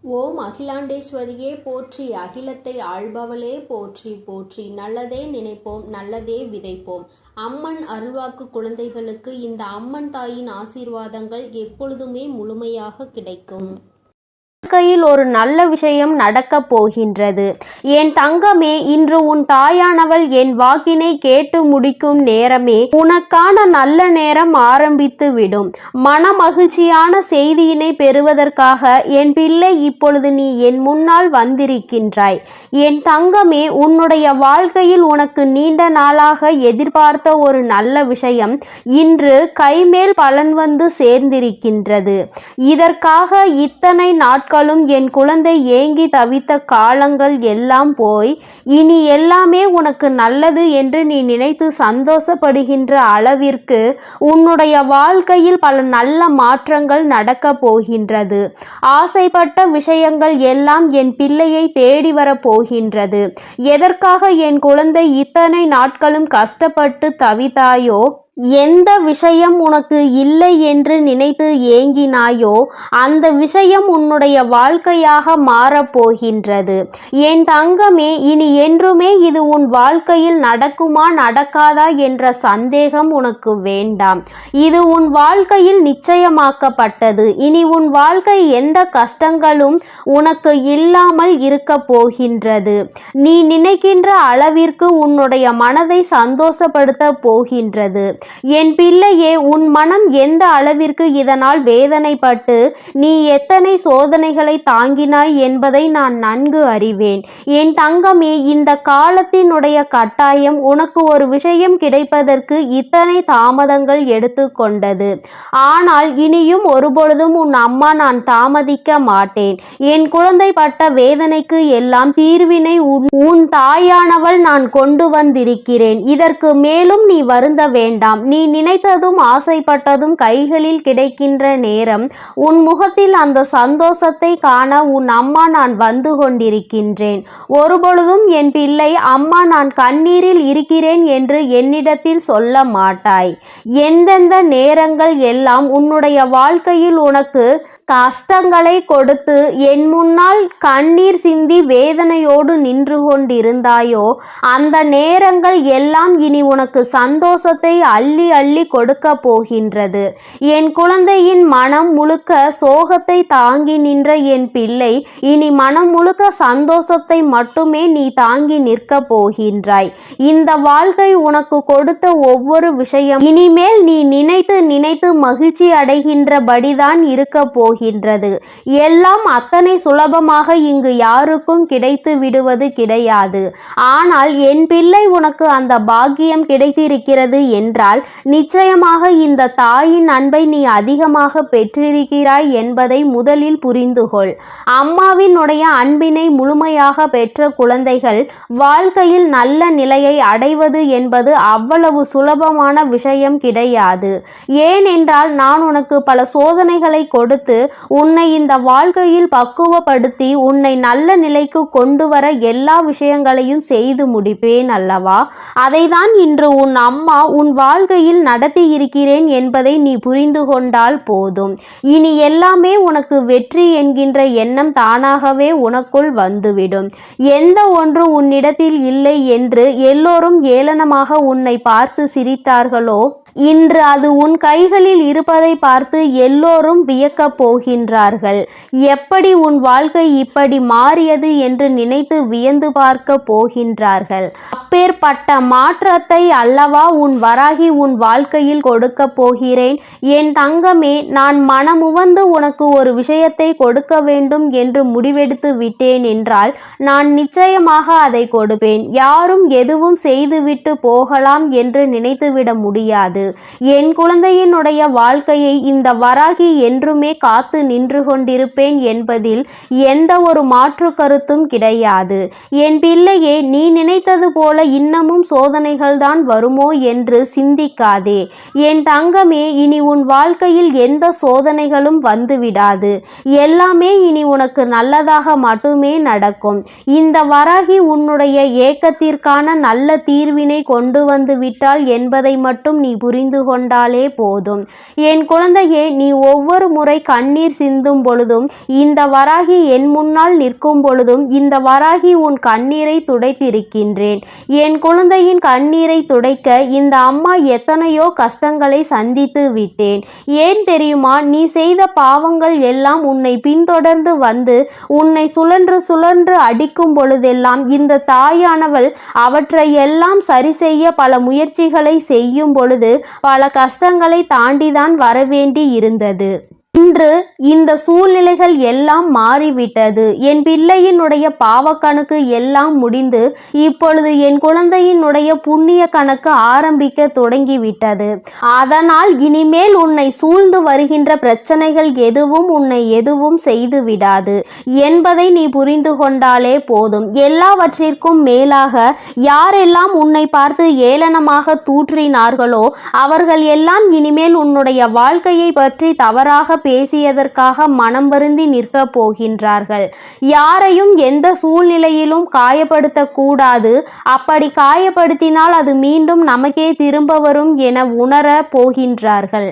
ஓம் அகிலாண்டேஸ்வரியே போற்றி, அகிலத்தை ஆள்பவளே போற்றி போற்றி. நல்லதே நினைப்போம், நல்லதே விதைப்போம். அம்மன் அருள்வாக்கு குழந்தைகளுக்கு இந்த அம்மன் தாயின் ஆசீர்வாதங்கள் எப்பொழுதுமே முழுமையாக கிடைக்கும். வாழ்க்கையில் ஒரு நல்ல விஷயம் நடக்கப் போகின்றது. என் தங்கமே, இன்று உன் தாயானவள் என் வாக்கினை கேட்டு முடிக்கும் நேரமே உனக்கான நல்ல நேரம் ஆரம்பித்து விடும். மன மகிழ்ச்சியான செய்தியினை பெறுவதற்காக என் பிள்ளை இப்பொழுது நீ என் முன்னால் வந்திருக்கின்றாய். என் தங்கமே, உன்னுடைய வாழ்க்கையில் உனக்கு நீண்ட நாளாக எதிர்பார்த்த ஒரு நல்ல விஷயம் இன்று கைமேல் பலன் வந்து சேர்ந்திருக்கின்றது. இதற்காக இத்தனை நாட்களும் என் குழந்தை ஏங்கி தவித்த காலங்கள் எல்லாம் போய் இனி எல்லாமே உனக்கு நல்லது என்று நீ நினைத்து சந்தோஷப்படுகின்ற அளவிற்கு உன்னுடைய வாழ்க்கையில் பல நல்ல மாற்றங்கள் நடக்க போகின்றது. ஆசைப்பட்ட விஷயங்கள் எல்லாம் என் பிள்ளையை தேடி வரப் போகின்றது. எதற்காக என் குழந்தை இத்தனை நாட்களும் கஷ்டப்பட்டு தவித்தாயோ, எந்த விஷயம் உனக்கு இல்லை என்று நினைத்து ஏங்கினாயோ அந்த விஷயம் உன்னுடைய வாழ்க்கையாக மாறப்போகின்றது. என் தங்கமே, இனி என்றுமே இது உன் வாழ்க்கையில் நடக்குமா நடக்காதா என்ற சந்தேகம் உனக்கு வேண்டாம். இது உன் வாழ்க்கையில் நிச்சயமாக்கப்பட்டது. இனி உன் வாழ்க்கை எந்த கஷ்டங்களும் உனக்கு இல்லாமல் இருக்க போகின்றது. நீ நினைக்கின்ற அளவிற்கு உன்னுடைய மனதை சந்தோஷப்படுத்த போகின்றது. என் பிள்ளையே, உன் மனம் எந்த அளவிற்கு இதனால் வேதனைப்பட்டு நீ எத்தனை சோதனைகளை தாங்கினாய் என்பதை நான் நன்கு அறிவேன். என் தங்கமே, இந்த காலத்தினுடைய கட்டாயம் உனக்கு ஒரு விஷயம் கிடைப்பதற்கு இத்தனை தாமதங்கள் எடுத்துக்கொண்டது. ஆனால் இனியும் ஒருபொழுதும் உன் அம்மா நான் தாமதிக்க மாட்டேன். என் குழந்தை பட்ட வேதனைக்கு எல்லாம் தீர்வினை உன் தாயானவள் நான் கொண்டு வந்திருக்கிறேன். இதற்கு மேலும் நீ வருந்த வேண்டாம். நீ நினைத்ததும் ஆசைப்பட்டதும் கைகளில் கிடைக்கின்ற நேரம் உன் முகத்தில் அந்த சந்தோஷத்தை காண உன் அம்மா நான் வந்து கொண்டிருக்கின்றேன். ஒருபொழுதும் என் பிள்ளை, அம்மா நான் கண்ணீரில் இருக்கிறேன் என்று என்னிடத்தில் சொல்ல மாட்டாய். எந்தெந்த நேரங்கள் எல்லாம் உன்னுடைய வாழ்க்கையில் உனக்கு கஷ்டங்களை கொடுத்து என் முன்னால் கண்ணீர் சிந்தி வேதனையோடு நின்று கொண்டிருந்தாயோ அந்த நேரங்கள் எல்லாம் இனி உனக்கு சந்தோஷத்தை அள்ளி அள்ளி கொடுக்க போகின்றது. என் குழந்தையின் மனம் முழுக்க சோகத்தை தாங்கி நின்ற என் பிள்ளை இனி மனம் முழுக்க சந்தோஷத்தை மட்டுமே நீ தாங்கி நிற்க போகின்றாய். இந்த வாழ்க்கை உனக்கு கொடுத்த ஒவ்வொரு விஷயம் இனிமேல் நீ நினைத்து நினைத்து மகிழ்ச்சி அடைகின்றபடிதான் இருக்க போகின்றது. எல்லாம் அத்தனை சுலபமாக இங்கு யாருக்கும் கிடைத்து விடுவது கிடையாது. ஆனால் என் பிள்ளை, உனக்கு அந்த பாக்கியம் கிடைத்திருக்கிறது என்றால் நிச்சயமாக இந்த தாயின் அன்பை நீ அதிகமாக பெற்றிருக்கிறாய் என்பதை முதலில் புரிந்துகொள். அம்மாவினுடைய அன்பினை முழுமையாக பெற்ற குழந்தைகள் வாழ்க்கையில் நல்ல நிலையை அடைவது என்பது அவ்வளவு சுலபமான விஷயம் கிடையாது. ஏனென்றால் நான் உனக்கு பல சோதனைகளை கொடுத்து உன்னை இந்த வாழ்க்கையில் பக்குவப்படுத்தி உன்னை நல்ல நிலைக்கு கொண்டு வர எல்லா விஷயங்களையும் செய்து முடிப்பேன் அல்லவா? அதைதான் இன்று உன் அம்மா உன் வாழ்க்கையில் நடத்தி இருக்கிறேன் என்பதை நீ புரிந்து கொண்டால் போதும். இனி எல்லாமே உனக்கு வெற்றி என்கின்ற எண்ணம் தானாகவே உனக்குள் வந்துவிடும். எந்த ஒன்று உன்னிடத்தில் இல்லை என்று எல்லோரும் ஏளனமாக உன்னை பார்த்து சிரித்தார்களோ, இன்று அது உன் கைகளில் இருப்பதை பார்த்து எல்லோரும் வியக்கப் போகின்றார்கள். எப்படி உன் வாழ்க்கை இப்படி மாறியது என்று நினைத்து வியந்து பார்க்க போகின்றார்கள். அப்பேற்பட்ட மாற்றத்தை அல்லவா உன் வராகி உன் வாழ்க்கையில் கொடுக்க போகிறேன். என் தங்கமே, நான் மனமுவந்து உனக்கு ஒரு விஷயத்தை கொடுக்க வேண்டும் என்று முடிவெடுத்து விட்டேன் என்றால் நான் நிச்சயமாக அதை கொடுப்பேன். யாரும் எதுவும் செய்துவிட்டு போகலாம் என்று நினைத்துவிட முடியாது. என் குழந்தையினுடைய வாழ்க்கையை இந்த வராகி என்றுமே காத்து நின்று கொண்டிருப்பேன் என்பதில் எந்த ஒரு மாற்று கருத்தும் கிடையாது. என் பிள்ளையே, நீ நினைத்தது போல இன்னமும் சோதனைகள் தான் வருமோ என்று சிந்திக்காதே. என் தங்கமே, இனி உன் வாழ்க்கையில் எந்த சோதனைகளும் வந்துவிடாது. எல்லாமே இனி உனக்கு நல்லதாக மட்டுமே நடக்கும். இந்த வராகி உன்னுடைய ஏக்கத்திற்கான நல்ல தீர்வினை கொண்டு வந்து விட்டாள் என்பதை மட்டும் நீ புரிந்து கொண்டாலே போதும். என் குழந்தையே, நீ ஒவ்வொரு முறை கண்ணீர் சிந்தும் பொழுதும், இந்த வராகி என் முன்னால் நிற்கும் பொழுதும் இந்த வராகி உன் கண்ணீரை துடைத்திருக்கின்றேன். என் குழந்தையின் கண்ணீரை துடைக்க இந்த அம்மா எத்தனையோ கஷ்டங்களை சந்தித்து விட்டேன். ஏன் தெரியுமா? நீ செய்த பாவங்கள் எல்லாம் உன்னை பின்தொடர்ந்து வந்து உன்னை சுழன்று சுழன்று அடிக்கும் பொழுதெல்லாம் இந்த தாயானவள் அவற்றை எல்லாம் சரி செய்ய பல முயற்சிகளை செய்யும் பொழுது பல கஷ்டங்களை தாண்டிதான் வரவேண்டி இருந்தது. இன்று இந்த சூழ்நிலைகள் எல்லாம் மாறிவிட்டது. என் பிள்ளையினுடைய பாவக்கணக்கு எல்லாம் முடிந்து இப்பொழுது என் குழந்தையினுடைய புண்ணிய கணக்கு ஆரம்பிக்க தொடங்கிவிட்டது. அதனால் இனிமேல் உன்னை சூழ்ந்து வருகின்ற பிரச்சனைகள் எதுவும் உன்னை எதுவும் செய்து விடாது என்பதை நீ புரிந்து கொண்டாலே போதும். எல்லாவற்றிற்கும் மேலாக யாரெல்லாம் உன்னை பார்த்து ஏளனமாக தூற்றினார்களோ அவர்கள் எல்லாம் இனிமேல் உன்னுடைய வாழ்க்கையை பற்றி தவறாக பேசியதற்காக மனம் வருந்தி நிற்க போகின்றார்கள். யாரையும் எந்த சூழ்நிலையிலும் காயப்படுத்தக்கூடாது. அப்படி காயப்படுத்தினால் அது மீண்டும் நமக்கே திரும்ப வரும் என உணர போகின்றார்கள்.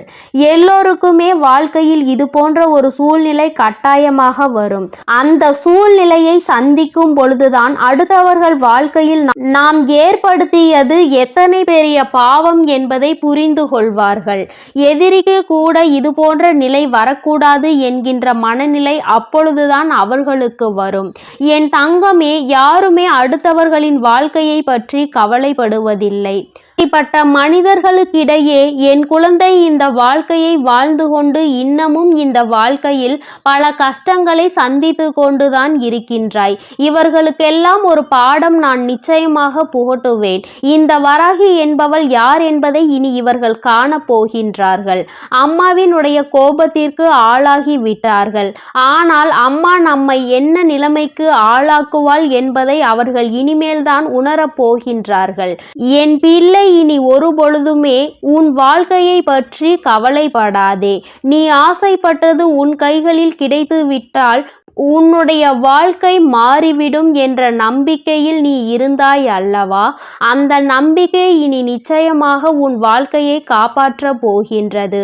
எல்லோருக்குமே வாழ்க்கையில் இது போன்ற ஒரு சூழ்நிலை கட்டாயமாக வரும். அந்த சூழ்நிலையை சந்திக்கும் பொழுதுதான் அடுத்தவர்கள் வாழ்க்கையில் நாம் ஏற்படுத்தியது எத்தனை பெரிய பாவம் என்பதை புரிந்து கொள்வார்கள். எதிரிக்கு கூட இது போன்ற நிலை வரக்கூடாது என்கின்ற மனநிலை அப்பொழுதுதான் அவர்களுக்கு வரும். என் தங்கமே, யாருமே அடுத்தவர்களின் வாழ்க்கையை பற்றி கவலைப்படுவதில்லை. இப்படிப்பட்ட மனிதர்களுக்கிடையே என் குழந்தை இந்த வாழ்க்கையை வாழ்ந்து கொண்டு இன்னமும் இந்த வாழ்க்கையில் பல கஷ்டங்களை சந்தித்து கொண்டுதான் இருக்கின்றாய். இவர்களுக்கெல்லாம் ஒரு பாடம் நான் நிச்சயமாக புகட்டுவேன். இந்த வராகி என்பவள் யார் என்பதை இனி இவர்கள் காண போகின்றார்கள். அம்மாவினுடைய கோபத்திற்கு ஆளாகி விட்டார்கள். ஆனால் அம்மா நம்மை என்ன நிலைமைக்கு ஆளாக்குவாள் என்பதை அவர்கள் இனிமேல்தான் உணரப் போகின்றார்கள். என் பிள்ளை, இனி ஒரு பொழுதுமே உன் வாழ்க்கையை பற்றி கவலைப்படாதே. நீ ஆசைப்பட்டது உன் கைகளில் கிடைத்து விட்டால் உன்னுடைய வாழ்க்கை மாறிவிடும் என்ற நம்பிக்கையில் நீ இருந்தாய் அல்லவா? அந்த நம்பிக்கை இனி நிச்சயமாக உன் வாழ்க்கையை காப்பாற்ற போகின்றது.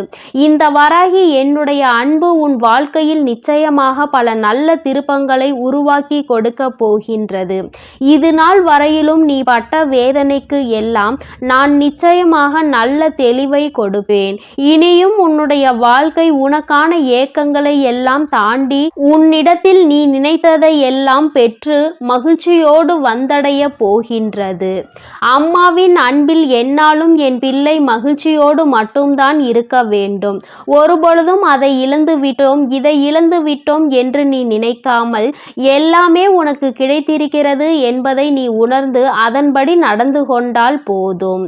இந்த வராகி என்னுடைய அன்பு உன் வாழ்க்கையில் நிச்சயமாக பல நல்ல திருப்பங்களை உருவாக்கி கொடுக்க போகின்றது. இது நாள் வரையிலும் நீ பட்ட வேதனைக்கு எல்லாம் நான் நிச்சயமாக நல்ல தெளிவை கொடுப்பேன். இனியும் உன்னுடைய வாழ்க்கை உனக்கான ஏக்கங்களை எல்லாம் தாண்டி உன்னிடத்தில் நீ நினைத்ததை எல்லாம் பெற்று மகிழ்ச்சியோடு வந்தடைய போகின்றது. அம்மாவின் அன்பில் என்னாலும் என் பிள்ளை மகிழ்ச்சியோடு மட்டும்தான் இருக்க வேண்டும். ஒருபொழுதும் அதை இழந்து விட்டோம், இதை இழந்து விட்டோம் என்று நீ நினைக்காமல் எல்லாமே உனக்கு கிடைத்திருக்கிறது என்பதை நீ உணர்ந்து அதன்படி நடந்து கொண்டால் போதும்.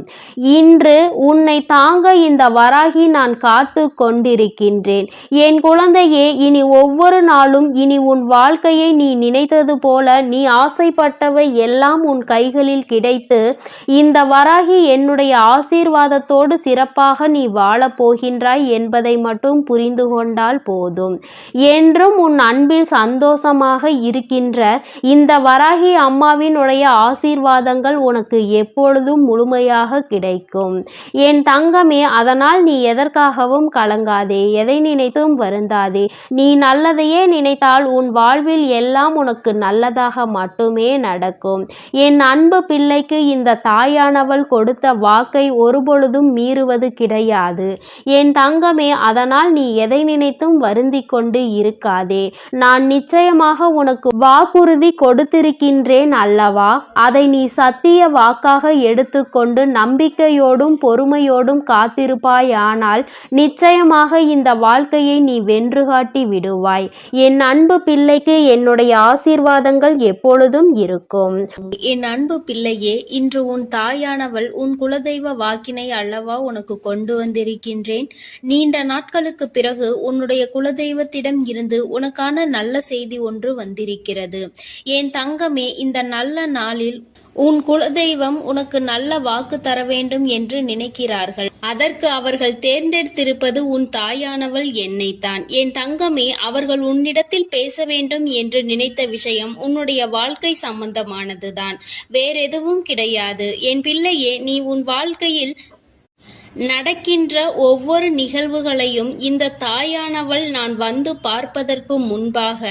இன்று உன்னை தாங்க இந்த வராகி நான் காத்து கொண்டிருக்கின்றேன். என் குழந்தையே, இனி ஒவ்வொரு நாளும் இனி உன் வாழ்க்கையை நீ நினைத்தது போல நீ ஆசைப்பட்டவை எல்லாம் உன் கைகளில் கிடைத்து இந்த வராகி என்னுடைய ஆசீர்வாதத்தோடு சிறப்பாக நீ வாழப் போகின்றாய் என்பதை மட்டும் புரிந்து கொண்டால் போதும். என்றும் உன் அன்பில் சந்தோஷமாக இருக்கின்ற இந்த வராகி அம்மாவினுடைய ஆசீர்வாதங்கள் உனக்கு எப்பொழுதும் முழுமையாக கிடைக்கும். என் தங்கமே, அதனால் நீ எதற்காகவும் கலங்காதே, எதை நினைத்தும் வருந்தாதே. நீ நல்லதையே நினைத்தால் உன் வாழ்வில் எல்லாம் உனக்கு நல்லதாக மட்டுமே நடக்கும். என் அன்பு பிள்ளைக்கு இந்த தாயானவள் கொடுத்த வாக்கை ஒருபொழுதும் மீறுவது கிடையாது. என் தங்கமே, அதனால் நீ எதை நினைத்தும் வருந்தி கொண்டு இருக்காதே. நான் நிச்சயமாக உனக்கு வாக்குறுதி கொடுத்திருக்கின்றேன் அல்லவா? அதை நீ சத்திய வாக்காக எடுத்துக்கொண்டு நம்பிக்கையோடும் பொறுமையோடும் காத்திருப்பாயானால் நிச்சயமாக இந்த வாழ்க்கையை நீ வென்று காட்டி விடுவாய். என் அன்பு பிள்ளைக்கு என்னுடைய ஆசீர்வாதங்கள் எப்பொழுதும் இருக்கும். என் அன்பு பிள்ளையே, இன்று உன் தாயானவள் உன் குலதெய்வ வாக்கினை அல்லவா உனக்கு கொண்டு வந்திருக்கின்றேன். நீண்ட நாட்களுக்கு பிறகு உன்னுடைய குலதெய்வத்திடம் இருந்து உனக்கான நல்ல செய்தி ஒன்று வந்திருக்கிறது. என் தங்கமே, இந்த நல்ல நாளில் உன் குலதெய்வம் உனக்கு நல்ல வாக்கு தர வேண்டும் என்று நினைக்கிறார்கள். அதற்கு அவர்கள் தேர்ந்தெடுத்திருப்பது உன் தாயானவள் என்னைத்தான். என் தங்கமே, அவர்கள் உன்னிடத்தில் பேச வேண்டும் என்று நினைத்த விஷயம் உன்னுடைய வாழ்க்கை சம்பந்தமானதுதான், வேறெதுவும் கிடையாது. என் பிள்ளையே, நீ உன் வாழ்க்கையில் நடக்கின்ற ஒவ்வொரு நிகழ்வுகளையும் இந்த தாயானவள் நான் வந்து பார்ப்பதற்கு முன்பாக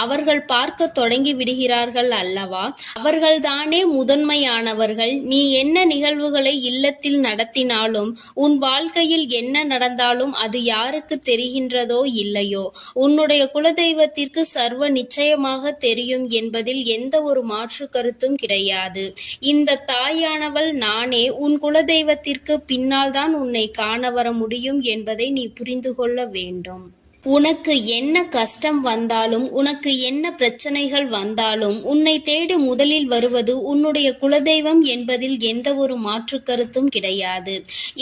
அவர்கள் பார்க்க தொடங்கி விடுகிறார்கள் அல்லவா? அவர்கள்தானே முதன்மையானவர்கள். நீ என்ன நிகழ்வுகளை இல்லத்தில் நடத்தினாலும், உன் வாழ்க்கையில் என்ன நடந்தாலும் அது யாருக்கு தெரிகின்றதோ இல்லையோ, உன்னுடைய குலதெய்வத்திற்கு சர்வ நிச்சயமாக தெரியும் என்பதில் எந்த ஒரு மாற்று கருத்தும் கிடையாது. இந்த தாயானவள் நானே. உன் குலதெய்வத்திற்கு பின்னால் தான் உன்னை காண வர முடியும் என்பதை நீ புரிந்து கொள்ள வேண்டும். உனக்கு என்ன கஷ்டம் வந்தாலும், உனக்கு என்ன பிரச்சனைகள் வந்தாலும், உன்னை தேடி முதலில் வருவது உன்னுடைய குலதெய்வம் என்பதில் எந்த ஒரு மாற்று கருத்தும் கிடையாது.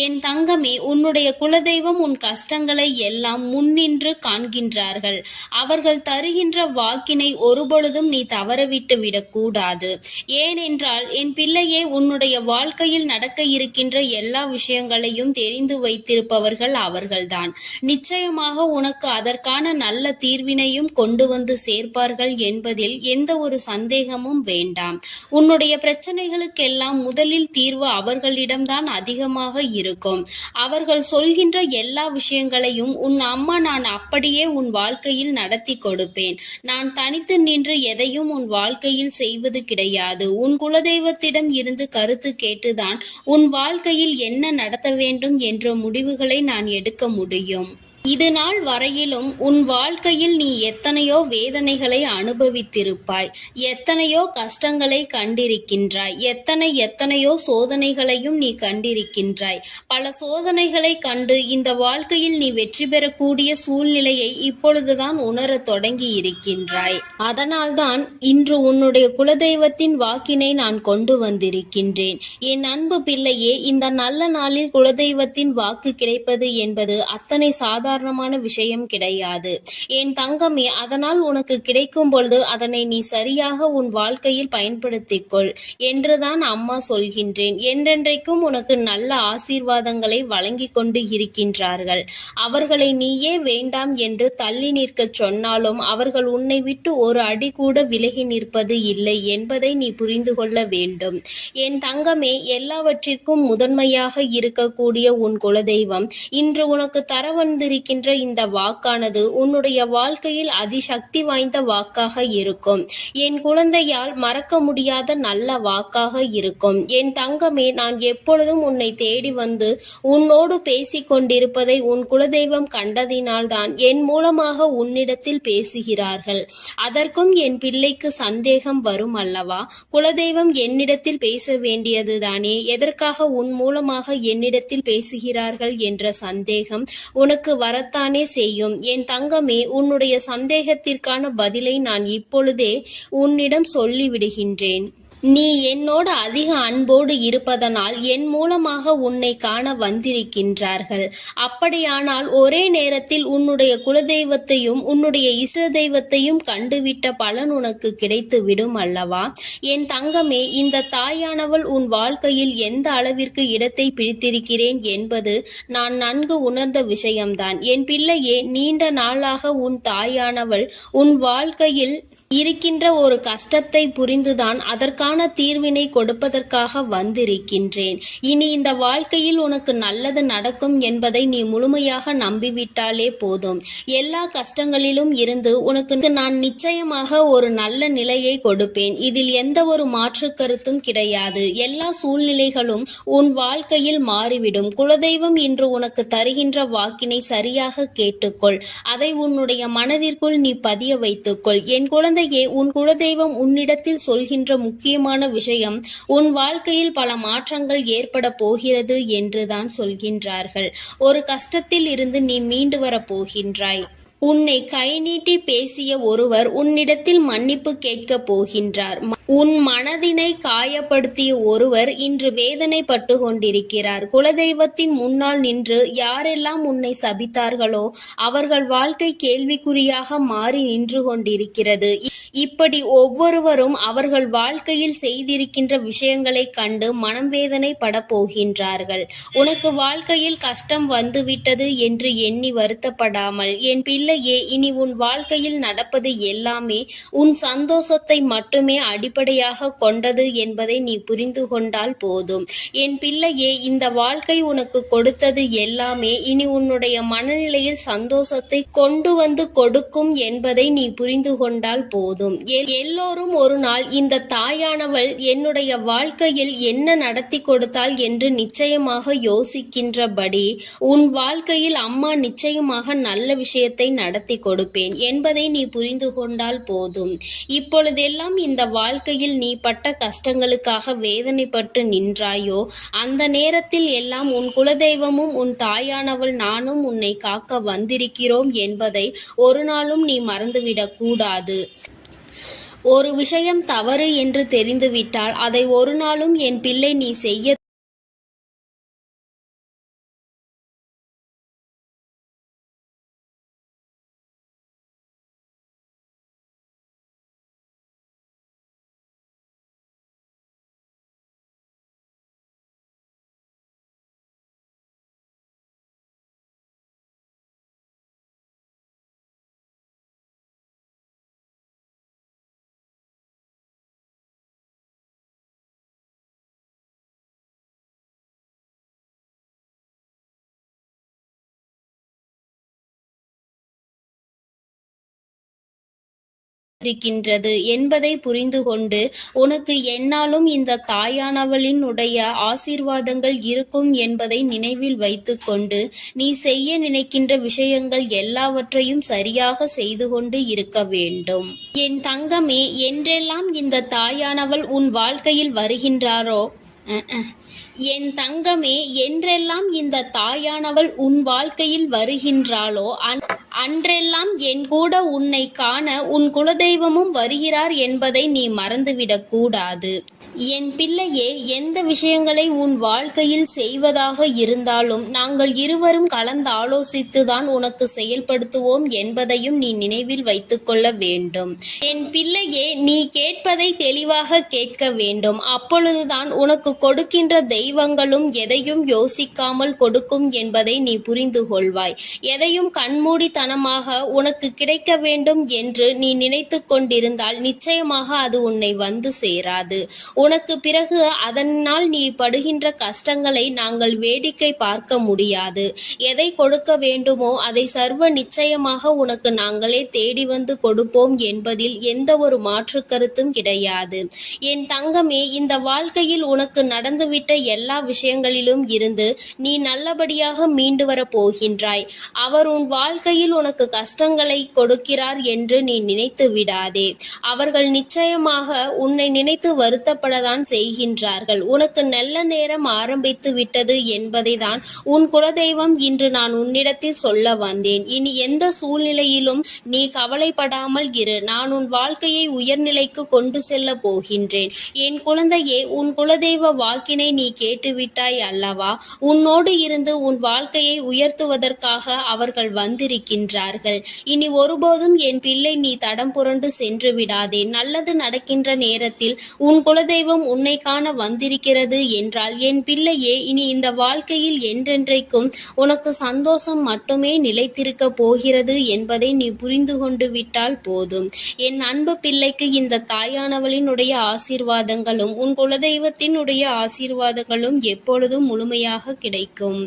என் தங்கமே, உன்னுடைய குலதெய்வம் உன் கஷ்டங்களை எல்லாம் முன்னின்று காண்கின்றார்கள். அவர்கள் தருகின்ற வாக்கினை ஒருபொழுதும் நீ தவறவிட்டு விடக்கூடாது. ஏனென்றால் என் பிள்ளையே, உன்னுடைய வாழ்க்கையில் நடக்க இருக்கின்ற எல்லா விஷயங்களையும் தெரிந்து வைத்திருப்பவர்கள் அவர்கள்தான். நிச்சயமாக உனக்கு அதற்கான நல்ல தீர்வினையும் கொண்டு வந்து சேர்ப்பார்கள் என்பதில் எந்த ஒரு சந்தேகமும் வேண்டாம். உன்னுடைய பிரச்சனைகளுக்கெல்லாம் முதலில் தீர்வு அவர்களிடம்தான் அதிகமாக இருக்கும். அவர்கள் சொல்கின்ற எல்லா விஷயங்களையும் உன் அம்மா நான் அப்படியே உன் வாழ்க்கையில் நடத்தி கொடுப்பேன். நான் தனித்து நின்று எதையும் உன் வாழ்க்கையில் செய்வது கிடையாது. உன் குலதெய்வத்திடம் இருந்து கருத்து கேட்டுதான் உன் வாழ்க்கையில் என்ன நடத்த வேண்டும் என்ற முடிவுகளை நான் எடுக்க முடியும். இது நாள் வரையிலும் உன் வாழ்க்கையில் நீ எத்தனையோ வேதனைகளை அனுபவித்திருப்பாய், எத்தனையோ கஷ்டங்களை கண்டிருக்கின்றாய், எத்தனையோ சோதனைகளையும் நீ கண்டிருக்கின்றாய். பல சோதனைகளை கண்டு இந்த வாழ்க்கையில் நீ வெற்றி பெறக்கூடிய சூழ்நிலையை இப்பொழுதுதான் உணரத் தொடங்கி இருக்கின்றாய். அதனால்தான் இன்று உன்னுடைய குலதெய்வத்தின் வாக்கினை நான் கொண்டு வந்திருக்கின்றேன். என் அன்பு பிள்ளையே, இந்த நல்ல நாளில் குலதெய்வத்தின் வாக்கு கிடைப்பது என்பது அத்தனை சாதாரணமான விஷயம் கிடையாது என் தங்கமே. அதனால் உனக்கு கிடைக்கும் பொழுது அதனை நீ சரியாக உன் வாழ்க்கையில் பயன்படுத்திக்கொள் என்றுதான் அம்மா சொல்கின்றேன். என்றென்றைக்கும் உனக்கு நல்ல ஆசீர்வாதங்களை வழங்கி கொண்டு இருக்கின்றார்கள். அவர்களை நீயே வேண்டாம் என்று தள்ளி நிற்க சொன்னாலும் அவர்கள் உன்னை விட்டு ஒரு அடி கூட விலகி நிற்பது இல்லை என்பதை நீ புரிந்து கொள்ள வேண்டும். என் தங்கமே, எல்லாவற்றிற்கும் முதன்மையாக இருக்கக்கூடிய உன் குலதெய்வம் இன்று உனக்கு தர வந்திருக்கின்ற இந்த வாக்கானது உன்னுடைய வாழ்க்கையில் அதிசக்தி வாய்ந்த வாக்காக இருக்கும். என் குழந்தையால் மறக்க முடியாத நல்ல வாக்காக இருக்கும். என் தங்கமே, நான் எப்பொழுதும் உன்னை தேடி வந்து உன்னோடு பேசிக் கொண்டிருப்பதை உன் குலதெய்வம் கண்டதினால்தான் என் மூலமாக உன்னிடத்தில் பேசுகிறார்கள். அதற்கும் என் பிள்ளைக்கு சந்தேகம் வரும் அல்லவா? குலதெய்வம் என்னிடத்தில் பேச வேண்டியதுதானே, எதற்காக உன் மூலமாக என்னிடத்தில் பேசுகிறார்கள் என்ற சந்தேகம் உனக்கு வரத்தானே செய்யும். என் தங்கமே, உன்னுடைய சந்தேகத்திற்கான பதிலை நான் இப்பொழுதே உன்னிடம் சொல்லிவிடுகின்றேன். நீ என்னோடு அதிக அன்போடு இருப்பதனால் என் மூலமாக உன்னை காண வந்திருக்கின்றார்கள். அப்படியானால் ஒரே நேரத்தில் உன்னுடைய குலதெய்வத்தையும் உன்னுடைய இஷ்ட தெய்வத்தையும் கண்டுவிட்ட பலன் உனக்கு கிடைத்து விடும் அல்லவா? என் தங்கமே, இந்த தாயானவள் உன் வாழ்க்கையில் எந்த அளவிற்கு இடத்தை பிடித்திருக்கிறேன் என்பது நான் நன்கு உணர்ந்த விஷயம்தான். என் பிள்ளையே, நீண்ட நாளாக உன் தாயானவள் உன் வாழ்க்கையில் இருக்கின்ற ஒரு கஷ்டத்தை புரிந்துதான் அதற்கான தீர்வினை கொடுப்பதற்காக வந்திருக்கின்றேன். இனி இந்த வாழ்க்கையில் உனக்கு நல்லது நடக்கும் என்பதை நீ முழுமையாக நம்பிவிட்டாலே போதும். எல்லா கஷ்டங்களிலும் இருந்து உனக்கு நான் நிச்சயமாக ஒரு நல்ல நிலையை கொடுப்பேன். இதில் எந்த ஒரு மாற்று கருத்தும் கிடையாது. எல்லா சூழ்நிலைகளும் உன் வாழ்க்கையில் மாறிவிடும். குலதெய்வம் இன்று உனக்கு தருகின்ற வாக்கினை சரியாக கேட்டுக்கொள். அதை உன்னுடைய மனதிற்குள் நீ பதிய வைத்துக்கொள். என் குழந்தையே, உன் குலதெய்வம் உன்னிடத்தில் சொல்கின்ற முக்கியமான விஷயம், உன் வாழ்க்கையில் பல மாற்றங்கள் ஏற்பட போகிறது என்றுதான் சொல்கின்றார்கள். ஒரு கஷ்டத்தில் இருந்து நீ மீண்டு வர போகின்றாய். உன்னை கை நீட்டி பேசிய ஒருவர் உன்னிடத்தில் மன்னிப்பு கேட்கப் போகின்றார். உன் மனதினை காயப்படுத்திய ஒருவர் இன்று வேதனைப்பட்டு கொண்டிருக்கிறார். குலதெய்வத்தின் முன்னால் நின்று யாரெல்லாம் உன்னை சபித்தார்களோ அவர்கள் வாழ்க்கை கேள்விக்குறியாக மாறி நின்று கொண்டிருக்கிறது. இப்படி ஒவ்வொருவரும் அவர்கள் வாழ்க்கையில் செய்திருக்கின்ற விஷயங்களை கண்டு மனம் வேதனைப்பட போகின்றார்கள். உனக்கு வாழ்க்கையில் கஷ்டம் வந்துவிட்டது என்று எண்ணி வருத்தப்படாமல், என் பிள்ளை பிள்ளையே, இனி உன் வாழ்க்கையில் நடப்பது எல்லாமே உன் சந்தோஷத்தை மட்டுமே அடிப்படையாக கொண்டது என்பதை நீ புரிந்து கொண்டால் போதும். என் பிள்ளையே, இந்த வாழ்க்கை உனக்கு கொடுத்தது எல்லாமே இனி உன்னுடைய மனநிலையில் சந்தோஷத்தை கொண்டு வந்து கொடுக்கும் என்பதை நீ புரிந்து கொண்டால் போதும். எல்லோரும் ஒரு நாள் இந்த தாயானவள் என்னுடைய வாழ்க்கையில் என்ன நடத்தி கொடுத்தாள் என்று நிச்சயமாக யோசிக்கின்றபடி உன் வாழ்க்கையில் அம்மா நிச்சயமாக நல்ல விஷயத்தை நடத்தி கொடுப்பேன் என்பதை நீ புரிந்து கொண்டால் போதும். இப்பொழுதெல்லாம் இந்த வாழ்க்கையில் நீ பட்ட கஷ்டங்களுக்காக வேதனைப்பட்டு நின்றாயோ, அந்த நேரத்தில் எல்லாம் உன் குலதெய்வமும் உன் தாயானவள் நானும் உன்னை காக்க வந்திருக்கிறோம் என்பதை ஒரு நாளும் நீ மறந்துவிடக் கூடாது. ஒரு விஷயம் தவறு என்று தெரிந்துவிட்டால் அதை ஒரு நாளும் என் பிள்ளை நீ செய்ய இருக்கின்றது என்பதை புரிந்து கொண்டு உனக்கு என்னாலும் இந்த தாயானவளின் உடைய ஆசீர்வாதங்கள் இருக்கும் என்பதை நினைவில் வைத்துக்கொண்டு நீ செய்ய நினைக்கின்ற விஷயங்கள் எல்லாவற்றையும் சரியாக செய்து கொண்டு இருக்க வேண்டும். என் தங்கமே, என்றெல்லாம் இந்த தாயானவள் உன் வாழ்க்கையில் வருகின்றாரோ என் தங்கமே, என்றெல்லாம் இந்த தாயானவள் உன் வாழ்க்கையில் வருகின்றாளோ அன்றெல்லாம் என் கூட உன்னை காண உன் குலதெய்வமும் வருகிறார் என்பதை நீ மறந்துவிடக் கூடாது. என் பிள்ளையே, எந்த விஷயங்களை உன் வாழ்க்கையில் செய்வதாக இருந்தாலும் நாங்கள் இருவரும் கலந்து ஆலோசித்துதான் உனக்கு செயல்படுத்துவோம் என்பதையும் நீ நினைவில் வைத்துக்கொள்ள வேண்டும். என் பிள்ளையே, நீ கேட்பதை தெளிவாக கேட்க வேண்டும். அப்பொழுதுதான் உனக்கு கொடுக்கின்ற தெய்வங்களும் எதையும் யோசிக்காமல் கொடுக்கும் என்பதை நீ புரிந்து கொள்வாய். எதையும் கண்மூடித்தனமாக உனக்கு கிடைக்க வேண்டும் என்று நீ நினைத்து கொண்டிருந்தால் நிச்சயமாக அது உன்னை வந்து சேராது. உனக்கு பிறகு அதனால் நீ படுகின்ற கஷ்டங்களை நாங்கள் வேடிக்கை பார்க்க முடியாது. எதை கொடுக்க வேண்டுமோ அதை சர்வ நிச்சயமாக உனக்கு நாங்களே தேடி வந்து கொடுப்போம் என்பதில் எந்த ஒரு மாற்று கருத்தும் கிடையாது. என் தங்கமே, இந்த வாழ்க்கையில் உனக்கு நடந்துவிட்ட எல்லா விஷயங்களிலும் இருந்து நீ நல்லபடியாக மீண்டு வர போகின்றாய். அவர் உன் வாழ்க்கையில் உனக்கு கஷ்டங்களை கொடுக்கிறார் என்று நீ நினைத்து விடாதே. அவர்கள் நிச்சயமாக உன்னை நினைத்து வருத்தப்படதான் செய்கின்றார்கள். உனக்கு நல்ல நேரம் ஆரம்பித்து விட்டது என்பதை தான் உன் குலதெய்வம் இன்று நான் உன்னிடத்தில் சொல்ல வந்தேன். இனி எந்த சூழ்நிலையிலும் நீ கவலைப்படாமல் இரு. நான் உன் வாழ்க்கையை உயர்நிலைக்கு கொண்டு செல்ல போகின்றேன். என் குழந்தையே, உன் குலதெய்வ வாக்கினை நீ கேட்டுவிட்டாய் அல்லவா? உன்னோடு இருந்து உன் வாழ்க்கையை உயர்த்துவதற்காக அவர்கள் வந்திருக்கின்றார்கள். இனி ஒருபோதும் என் பிள்ளை நீ தடம் புரண்டு சென்று விடாதே. நல்லது நடக்கின்ற நேரத்தில் உன் குலதெய்வம் உன்னை காண வந்திருக்கிறது என்றால் என் பிள்ளையே, இனி இந்த வாழ்க்கையில் என்றென்றைக்கும் உனக்கு சந்தோஷம் மட்டுமே நிலைத்திருக்க போகிறது என்பதை நீ புரிந்து கொண்டு விட்டால் போதும். என் அன்பு பிள்ளைக்கு இந்த தாயானவளினுடைய ஆசீர்வாதங்களும் உன் குலதெய்வத்தினுடைய ஆசீர்வாதங்களும் எப்பொழுதும் முழுமையாக கிடைக்கும்.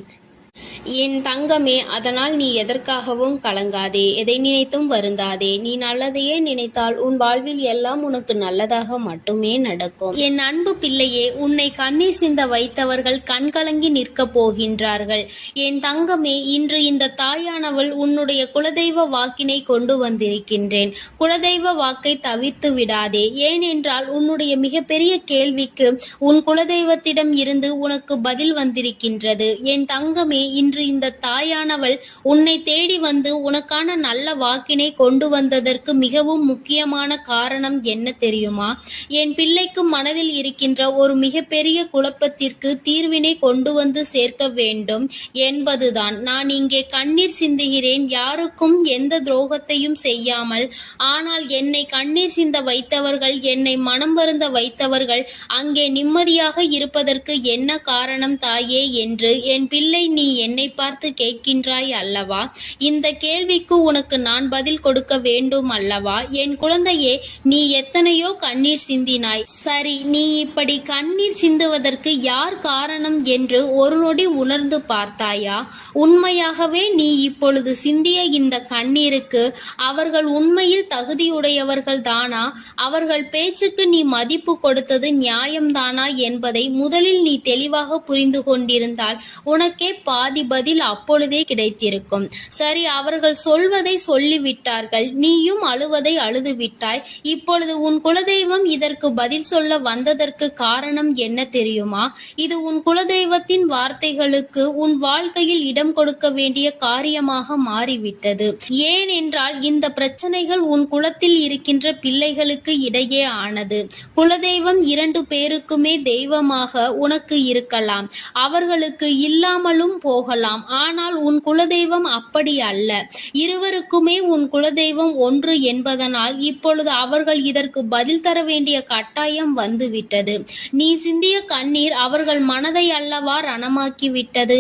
என் தங்கமே, அதனால் நீ எதற்காகவும் கலங்காதே, எதை நினைத்தும் வருந்தாதே. நீ நல்லதையே நினைத்தால் உன் வாழ்வில் எல்லாம் உனக்கு நல்லதாக மட்டுமே நடக்கும். என் அன்பு பிள்ளையே, உன்னை கண்ணீர் சிந்த வைத்தவர்கள் கண்கலங்கி நிற்க போகின்றார்கள். என் தங்கமே, இன்று இந்த தாயானவள் உன்னுடைய குலதெய்வ வாக்கினை கொண்டு வந்திருக்கின்றேன். குலதெய்வ வாக்கை தவிர்த்து விடாதே. ஏனென்றால் உன்னுடைய மிகப்பெரிய கேள்விக்கு உன் குலதெய்வத்திடம் இருந்து உனக்கு பதில் வந்திருக்கின்றது. என் தங்கமே, இன்று இந்த தாயானவள் உன்னை தேடி வந்து உனக்கான நல்ல வாக்கினை கொண்டு வந்ததற்கு மிகவும் முக்கியமான காரணம் என்ன தெரியுமா? என் பிள்ளைக்கு மனதில் இருக்கின்ற ஒரு மிகப்பெரிய குழப்பத்திற்கு தீர்வினை கொண்டு வந்து சேர்க்க வேண்டும் என்பதுதான். நான் இங்கே கண்ணீர் சிந்துகிறேன், யாருக்கும் எந்த துரோகத்தையும் செய்யாமல். ஆனால் என்னை கண்ணீர் சிந்த வைத்தவர்கள், என்னை மனம் வருந்த வைத்தவர்கள் அங்கே நிம்மதியாக இருப்பதற்கு என்ன காரணம் தாயே என்று என் பிள்ளை நீ என்னை பார்த்து கேட்கின்றாய் அல்லவா? இந்த கேள்விக்கு உனக்கு நான் பதில் கொடுக்க வேண்டும் அல்லவா? என் குழந்தையே, நீ எத்தனையோ கண்ணீர் சிந்தினாய். சரி, நீ இப்படி கண்ணீர் சிந்துவதற்கு யார் காரணம் என்று ஒரு நொடி உணர்ந்து பார்த்தாயா? உண்மையாகவே நீ இப்பொழுது சிந்திய இந்த கண்ணீருக்கு அவர்கள் உண்மையில் தகுதியுடையவர்கள் தானா? அவர்கள் பேச்சுக்கு நீ மதிப்பு கொடுத்தது நியாயம்தானா என்பதை முதலில் நீ தெளிவாக புரிந்து கொண்டிருந்தால் உனக்கே பாதி பதில் அப்பொழுதே கிடைத்திருக்கும். சரி, அவர்கள் சொல்வதை சொல்லிவிட்டார்கள், நீயும் அழுவதை அழுது விட்டாய். இப்பொழுது உன் குலதெய்வம் இதற்கு பதில் சொல்ல வந்ததற்கு காரணம் என்ன தெரியுமா? இது உன் குலதெய்வத்தின் வார்த்தைகளுக்கு உன் வாழ்க்கையில் இடம் கொடுக்க வேண்டிய காரியமாக மாறிவிட்டது. ஏனென்றால் இந்த பிரச்சனைகள் உன் குலத்தில் இருக்கின்ற பிள்ளைகளுக்கு இடையே ஆனது. குலதெய்வம் 2 பேருக்குமே தெய்வமாக உனக்கு இருக்கலாம், அவர்களுக்கு இல்லாமலும் போகலாம். ஆனால் உன் குலதெய்வம் அப்படி அல்ல. இருவருக்குமே உன் குலதெய்வம் ஒன்று என்பதனால் இப்பொழுது அவர்கள் இதற்கு பதில் தர வேண்டிய கட்டாயம் வந்துவிட்டது. நீ சிந்திய கண்ணீர் அவர்கள் மனதை அல்லவா ரணமாக்கிவிட்டது.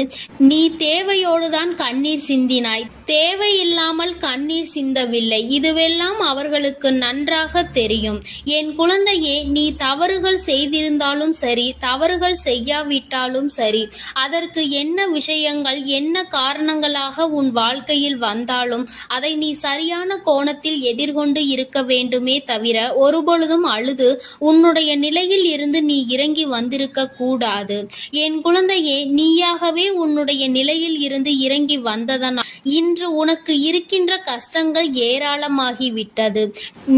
நீ தேவையோடுதான் கண்ணீர் சிந்தினாய், தேவையில்லாமல் கண்ணீர் சிந்தவில்லை. இதுவெல்லாம் அவர்களுக்கு நன்றாக தெரியும். என் குழந்தையே, நீ தவறுகள் செய்திருந்தாலும் சரி, தவறுகள் செய்யாவிட்டாலும் சரி, அதற்கு என்ன விஷயங்கள் என்ன காரணங்களாக உன் வாழ்க்கையில் வந்தாலும் அதை நீ சரியான கோணத்தில் எதிர்கொண்டு இருக்க வேண்டுமே தவிர ஒருபொழுதும் அழுது உன்னுடைய நிலையில் இருந்து நீ இறங்கி வந்திருக்க கூடாது. என் குழந்தையே, நீயாகவே உன்னுடைய நிலையில் இருந்து இறங்கி வந்ததனால் இன்று உனக்கு இருக்கின்ற கஷ்டங்கள் ஏராளமாகிவிட்டது.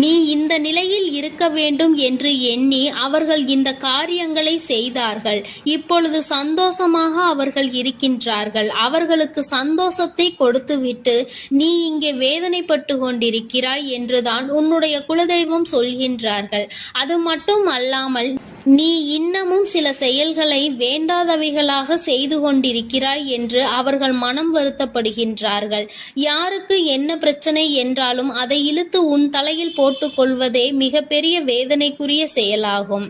நீ இந்த நிலையில் இருக்க வேண்டும் என்று எண்ணி அவர்கள் இந்த காரியங்களை செய்தார்கள். இப்பொழுது சந்தோஷமாக அவர்கள் இருக்கின்றார்கள். அவர்களுக்கு சந்தோஷத்தை கொடுத்துவிட்டு நீ இங்கே வேதனைப்பட்டு கொண்டிருக்கிறாய் என்றுதான் உன்னுடைய குலதெய்வம் சொல்கின்றார்கள். அது மட்டும் அல்லாமல் நீ இன்னமும் சில செயல்களை வேண்டாதவைகளாக செய்து கொண்டிருக்கிறாய் என்று அவர்கள் மனம் வருத்தப்படுகின்றார்கள். யாருக்கு என்ன பிரச்சனை என்றாலும் அதை இழுத்து உன் தலையில் போட்டுக்கொள்வதே மிகப்பெரிய வேதனைக்குரிய செயலாகும்.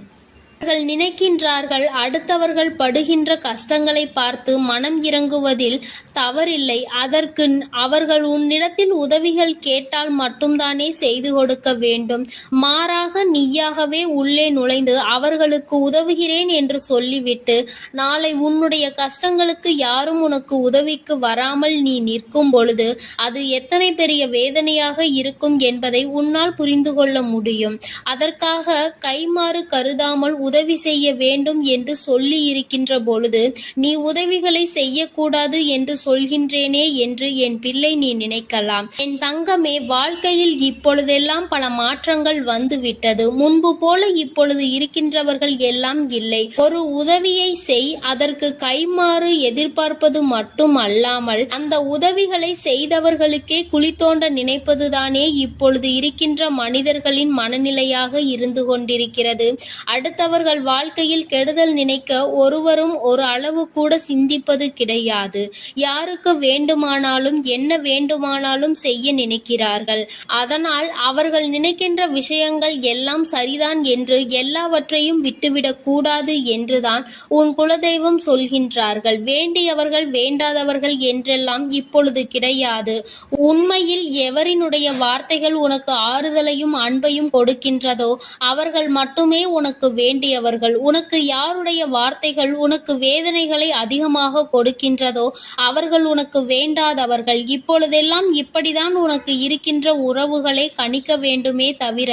அவர்கள் நினைக்கின்றார்கள் அடுத்தவர்கள் படுகின்ற கஷ்டங்களை பார்த்து மனம் இறங்குவதில் தவறில்லை. அதற்கு அவர்கள் உன்னிடத்தில் உதவிகள் கேட்டால் மட்டும்தானே செய்து கொடுக்க வேண்டும். மாறாக நீயாகவே உள்ளே நுழைந்து அவர்களுக்கு உதவுகிறேன் என்று சொல்லிவிட்டு நாளை உன்னுடைய கஷ்டங்களுக்கு யாரும் உனக்கு உதவிக்கு வராமல் நீ நிற்கும் பொழுது அது எத்தனை பெரிய வேதனையாக இருக்கும் என்பதை உன்னால் புரிந்து கொள்ள முடியும். அதற்காக கைமாறு கருதாமல் உதவி செய்ய வேண்டும் என்று சொல்லி இருக்கின்ற பொழுது நீ உதவிகளை செய்யக்கூடாது என்று சொல்கின்றேனே என்று என் பிள்ளை நீ நினைக்கலாம். என் தங்கமே, வாழ்க்கையில் இப்பொழுதெல்லாம் பல மாற்றங்கள் வந்துவிட்டது. முன்பு போல இப்பொழுது இருக்கின்றவர்கள் எல்லாம் இல்லை. ஒரு உதவியை செய், அதற்கு கைமாறு எதிர்பார்ப்பது மட்டும் அல்லாமல் அந்த உதவிகளை செய்தவர்களுக்கே குழி தோண்ட நினைப்பதுதானே இப்பொழுது இருக்கின்ற மனிதர்களின் மனநிலையாக இருந்து கொண்டிருக்கிறது. அடுத்தவர்கள் வாழ்க்கையில் கெடுதல் நினைக்க ஒருவரும் ஒரு அளவு கூட சிந்திப்பது கிடையாது. யாருக்கு வேண்டுமானாலும் என்ன வேண்டுமானாலும் செய்ய நினைக்கிறார்கள். அதனால் அவர்கள் நினைக்கின்ற விஷயங்கள் எல்லாம் சரிதான் என்று எல்லாவற்றையும் விட்டுவிடக் கூடாது என்றுதான் உன் குலதெய்வம் சொல்கின்றார்கள். வேண்டியவர்கள் வேண்டாதவர்கள் என்றெல்லாம் இப்பொழுது கிடையாது. உண்மையில் எவரினுடைய வார்த்தைகள் உனக்கு ஆறுதலையும் அன்பையும் கொடுக்கின்றதோ அவர்கள் மட்டுமே உனக்கு வேண்டியவர்கள். உனக்கு யாருடைய வார்த்தைகள் உனக்கு வேதனைகளை அதிகமாக கொடுக்கின்றதோ அவர்கள் உனக்கு வேண்டாதவர்கள். இப்பொழுதெல்லாம் இப்படிதான் உனக்கு இருக்கின்ற உறவுகளை கணிக்க வேண்டுமே தவிர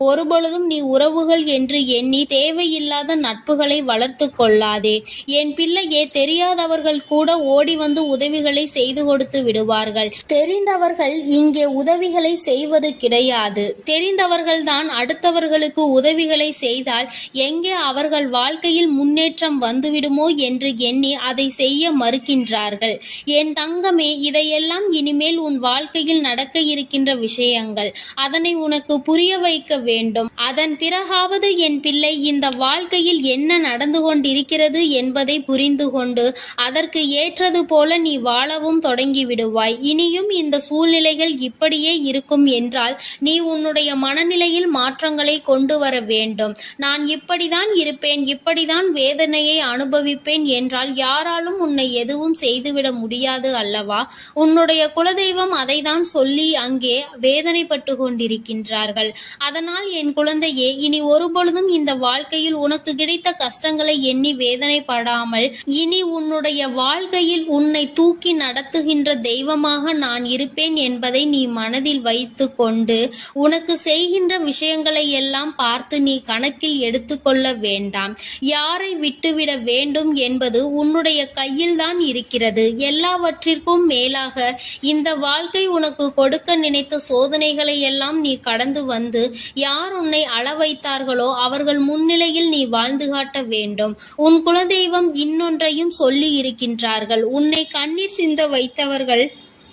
ஒருபொழுதும் நீ உறவுகள் என்று எண்ணி தேவையில்லாத நட்புகளை வளர்த்து கொள்ளாதே. என் பிள்ளையே, தெரியாதவர்கள் கூட ஓடி வந்து உதவிகளை செய்து கொடுத்து விடுவார்கள். தெரிந்தவர்கள் இங்கே உதவிகளை செய்வது கிடையாது. தெரிந்தவர்கள்தான் அடுத்தவர்களுக்கு உதவிகளை செய்தால் எங்கே அவர்கள் வாழ்க்கையில் முன்னேற்றம் வந்துவிடுமோ என்று எண்ணி அதை செய்ய மறுக்கின்றார்கள். என் தங்கமே, இதையெல்லாம் இனிமேல் உன் வாழ்க்கையில் நடக்க இருக்கின்ற விஷயங்கள். அதனை உனக்கு புரிய வைக்க வேண்டும். அதன் பிறகாவது என் பிள்ளை இந்த வாழ்க்கையில் என்ன நடந்து கொண்டிருக்கிறது என்பதை புரிந்து கொண்டு அதற்கு ஏற்றது போல நீ வாழவும் தொடங்கி விடுவாய். இனியும் இந்த சூழ்நிலைகள் இப்படியே இருக்கும் என்றால் நீ உன்னுடைய மனநிலையில் மாற்றங்களை கொண்டு வர வேண்டும். நான் இப்படி இப்படிதான் இருப்பேன், இப்படிதான் வேதனையை அனுபவிப்பேன் என்றால் யாராலும் உன்னை எதுவும் செய்துவிட முடியாது அல்லவா? உன்னுடைய குலதெய்வம் அதைதான் சொல்லி அங்கே வேதனைப்பட்டு கொண்டிருக்கின்றார்கள். அதனால் என் குழந்தையே, இனி ஒருபொழுதும் இந்த வாழ்க்கையில் உனக்கு கிடைத்த கஷ்டங்களை எண்ணி வேதனைப்படாமல், இனி உன்னுடைய வாழ்க்கையில் உன்னை தூக்கி நடத்துகின்ற தெய்வமாக நான் இருப்பேன் என்பதை நீ மனதில் வைத்து கொண்டு உனக்கு செய்கின்ற விஷயங்களை எல்லாம் பார்த்து நீ கணக்கில் எடுத்துக்கொள்ள வேண்டாம். யாரை விட்டுவிட வேண்டும் என்பது உன்னுடைய கையில்தான் இருக்கிறது. எல்லாவற்றிற்கும் மேலாக இந்த வாழ்க்கை உனக்கு கொடுக்க நினைத்த சோதனைகளை எல்லாம் நீ கடந்து வந்து யார் உன்னை அள வைத்தார்களோ அவர்கள் முன்னிலையில் நீ வாழ்ந்து காட்ட வேண்டும். உன் குலதெய்வம் இன்னொன்றையும் சொல்லி இருக்கின்றார்கள். உன்னை கண்ணீர் சிந்த வைத்தவர்கள்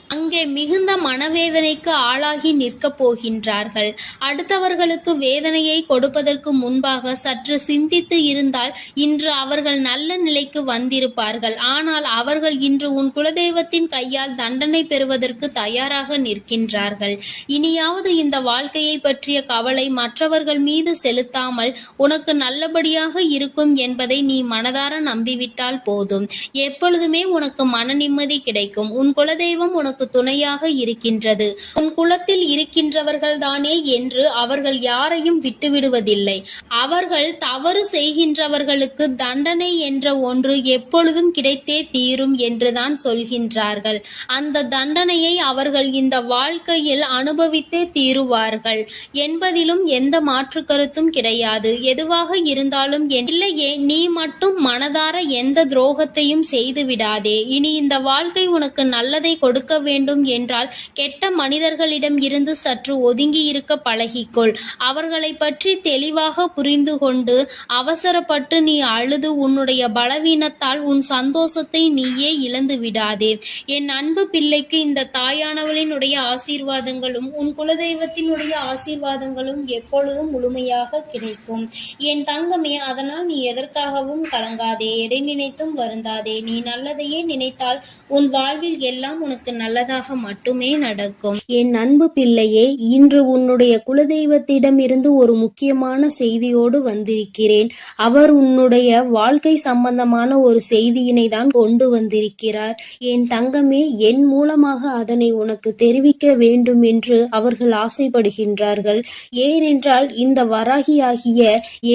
அங்கே மிகுந்த மனவேதனைக்கு ஆளாகி நிற்கப் போகின்றார்கள். அடுத்தவர்களுக்கு வேதனையை கொடுப்பதற்கு முன்பாக சற்று சிந்தித்து இருந்தால் இன்று அவர்கள் நல்ல நிலைக்கு வந்திருப்பார்கள். ஆனால் அவர்கள் இன்று உன் குலதெய்வத்தின் கையால் தண்டனை பெறுவதற்கு தயாராக நிற்கின்றார்கள். இனியாவது இந்த வாழ்க்கையை பற்றிய கவலை மற்றவர்கள் மீது செலுத்தாமல் உனக்கு நல்லபடியாக இருக்கும் என்பதை நீ மனதார நம்பிவிட்டால் போதும். எப்பொழுதுமே உனக்கு மன நிம்மதி கிடைக்கும். உன் குலதெய்வம் உனக்கு துணையாக இருக்கின்றது. உன் குலத்தில் இருக்கின்றவர்கள் தானே என்று அவர்கள் யாரையும் விட்டுவிடுவதில்லை. அவர்கள் தவறு செய்கின்றவர்களுக்கு தண்டனை என்ற ஒன்று எப்பொழுதும் கிடைத்தே தீரும் என்றுதான் சொல்கின்றார்கள். அந்த தண்டனையை அவர்கள் இந்த வாழ்க்கையில் அனுபவித்தே தீருவார்கள் என்பதிலும் எந்த மாற்று கருத்தும் கிடையாது. எதுவாக இருந்தாலும் இல்லையே, நீ மட்டும் மனதார எந்த துரோகத்தையும் செய்து விடாதே. இனி இந்த வாழ்க்கை உனக்கு நல்லதை கொடுக்க வேண்டும் என்றால் கெட்ட மனிதர்களிடம் இருந்து சற்று ஒதுங்கி இருக்க பழகிக்கொள். அவர்களை பற்றி தெளிவாக புரிந்து கொண்டு அவசரப்பட்டு நீ அழுது உன்னுடைய பலவீனத்தால் உன் சந்தோஷத்தை நீயே இழந்து விடாதே. என் அன்பு பிள்ளைக்கு இந்த தாயானவளினுடைய ஆசீர்வாதங்களும் உன் குலதெய்வத்தினுடைய ஆசீர்வாதங்களும் எப்பொழுதும் முழுமையாக கிடைக்கும். என் தங்கமே, அதனால் நீ எதற்காகவும் கலங்காதே, எதை நினைத்தும் வருந்தாதே. நீ நல்லதையே நினைத்தால் உன் வாழ்வில் எல்லாம் உனக்கு நல்லதாக மட்டுமே நடக்கும். என் அன்பு பிள்ளையே, இன்று உன்னுடைய குலதெய்வத்திடம் இருந்து ஒரு முக்கியமான செய்தியோடு வந்திருக்கிறேன். அவர் உன்னுடைய வாழ்க்கை சம்பந்தமான ஒரு செய்தியினை தான் கொண்டு வந்திருக்கிறார். என் தங்கமே, என் மூலமாக அதனை உனக்கு தெரிவிக்க வேண்டும் என்று அவர்கள் ஆசைப்படுகின்றார்கள். ஏனென்றால் இந்த வராகியாகிய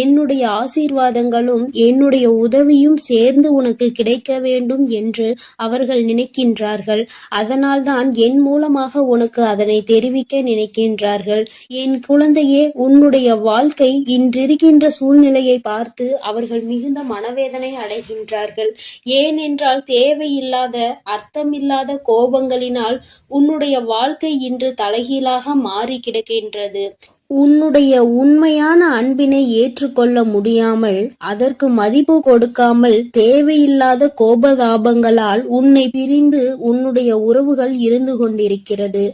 என்னுடைய ஆசீர்வாதங்களும் என்னுடைய உதவியும் சேர்ந்து உனக்கு கிடைக்க வேண்டும் என்று அவர்கள் நினைக்கின்றார்கள். அதனால்தான் என் மூலமாக உனக்கு அதனை தெரிவிக்க நினைக்கின்றார்கள். என் குழந்தையே, உன்னுடைய வாழ்க்கை இன்றிருக்கின்ற சூழ்நிலையை பார்த்து அவர்கள் மிகுந்த மனவேதனை அடைகின்றார்கள். ஏனென்றால் தேவையில்லாத அர்த்தமில்லாத கோபங்களினால் உன்னுடைய வாழ்க்கை இன்று தலைகீழாக மாறி கிடக்கின்றது. உன்னுடைய உண்மையான அன்பினை ஏற்றுக்கொள்ள முடியாமல், அதற்கு மதிப்பு கொடுக்காமல், தேவையில்லாத கோபதாபங்களால் உன்னை பிரிந்து உன்னுடைய உறவுகள் இருந்து கொண்டிருக்கிறது.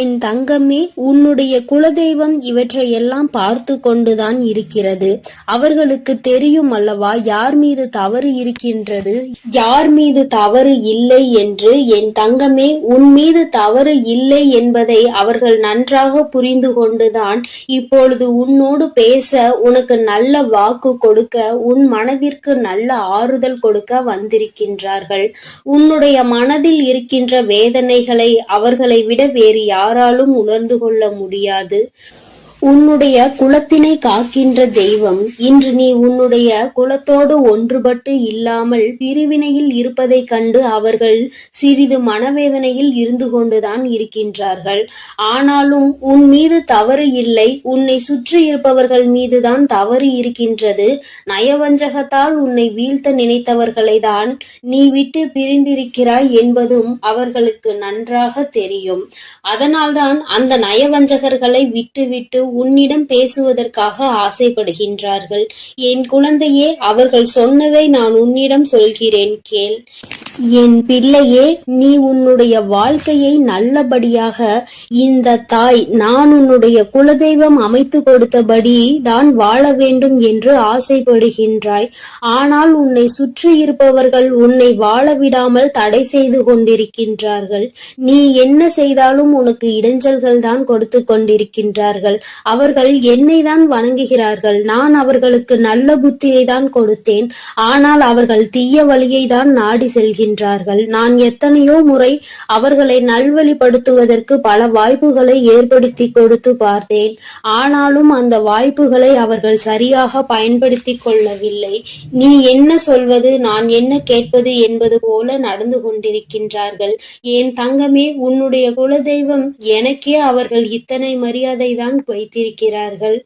என் தங்கமே, உன்னுடைய குலதெய்வம் இவற்றையெல்லாம் பார்த்து கொண்டுதான் இருக்கிறது. அவர்களுக்கு தெரியும் அல்லவா யார் மீது தவறு இருக்கின்றது, யார் மீது தவறு இல்லை என்று. என் தங்கமே, உன் மீது தவறு இல்லை என்பதை அவர்கள் நன்றாக புரிந்து கொண்டுதான் இப்பொழுது உன்னோடு பேச, உனக்கு நல்ல வாக்கு கொடுக்க, உன் மனதிற்கு நல்ல ஆறுதல் கொடுக்க வந்திருக்கின்றார்கள். உன்னுடைய மனதில் இருக்கின்ற வேதனைகளை அவர்களை விட வேறு யாராலும் உணர்ந்து கொள்ள முடியாது. உன்னுடைய குலத்தினை காக்கின்ற தெய்வம் இன்று நீ உன்னுடைய குலத்தோடு ஒன்றுபட்டு இல்லாமல் பிரிவினையில் இருப்பதை கண்டு அவர்கள் சிறிது மனவேதனையில் இருந்து கொண்டுதான் இருக்கின்றார்கள். ஆனாலும் உன் மீது தவறு இல்லை, உன்னை சுற்றி இருப்பவர்கள் மீதுதான் தவறு இருக்கின்றது. நயவஞ்சகத்தால் உன்னை வீழ்த்த நினைத்தவர்களை தான் நீ விட்டு பிரிந்திருக்கிறாய் என்பதும் அவர்களுக்கு நன்றாக தெரியும். அதனால்தான் அந்த நயவஞ்சகர்களை விட்டுவிட்டு உன்னிடம் பேசுவதற்காக ஆசைப்படுகின்றார்கள். என் குழந்தையே, அவர்கள் சொன்னதை நான் உன்னிடம் சொல்கிறேன், கேள். என் பிள்ளையே, நீ உன்னுடைய வாழ்க்கையை நல்லபடியாக இந்த தாய் நான் உன்னுடைய குலதெய்வம் அமைத்து கொடுத்தபடி தான் வாழ வேண்டும் என்று ஆசைப்படுகின்றாய். ஆனால் உன்னை சுற்றி இருப்பவர்கள் உன்னை வாழ விடாமல் தடை செய்து கொண்டிருக்கின்றார்கள். நீ என்ன செய்தாலும் உனக்கு இடைஞ்சல்கள் தான் கொடுத்து கொண்டிருக்கின்றார்கள். அவர்கள் என்னை தான் வணங்குகிறார்கள். நான் அவர்களுக்கு நல்ல புத்தியை தான் கொடுத்தேன். ஆனால் அவர்கள் தீய வழியை தான் நாடி செல்கின்றார்கள். நான் எத்தனையோ முறை அவர்களை நல்வழிப்படுத்துவதற்கு பல வாய்ப்புகளை ஏற்படுத்தி கொடுத்து பார்த்தேன். ஆனாலும் அந்த வாய்ப்புகளை அவர்கள் சரியாக பயன்படுத்தி கொள்ளவில்லை. நீ என்ன சொல்வது, நான் என்ன கேட்பது என்பது போல நடந்து கொண்டிருக்கின்றார்கள். என் தங்கமே, உன்னுடைய குலதெய்வம் எனக்கே அவர்கள் இத்தனை மரியாதை தான் வைத்திருக்கிறார்கள்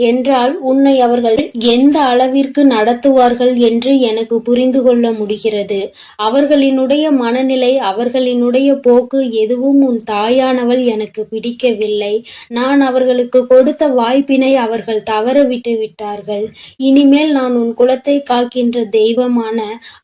என்றால் உன்னை அவர்கள் எந்த அளவிற்கு நடத்துவார்கள் என்று எனக்கு புரிந்து கொள்ள முடிகிறது. அவர்களினுடைய மனநிலை, அவர்களினுடைய போக்கு எதுவும் உன் தாயானவள் எனக்கு பிடிக்கவில்லை. நான் அவர்களுக்கு கொடுத்த வாய்ப்பினை அவர்கள் தவற விட்டு விட்டார்கள். இனிமேல் நான் உன் குலத்தை காக்கின்ற தெய்வமான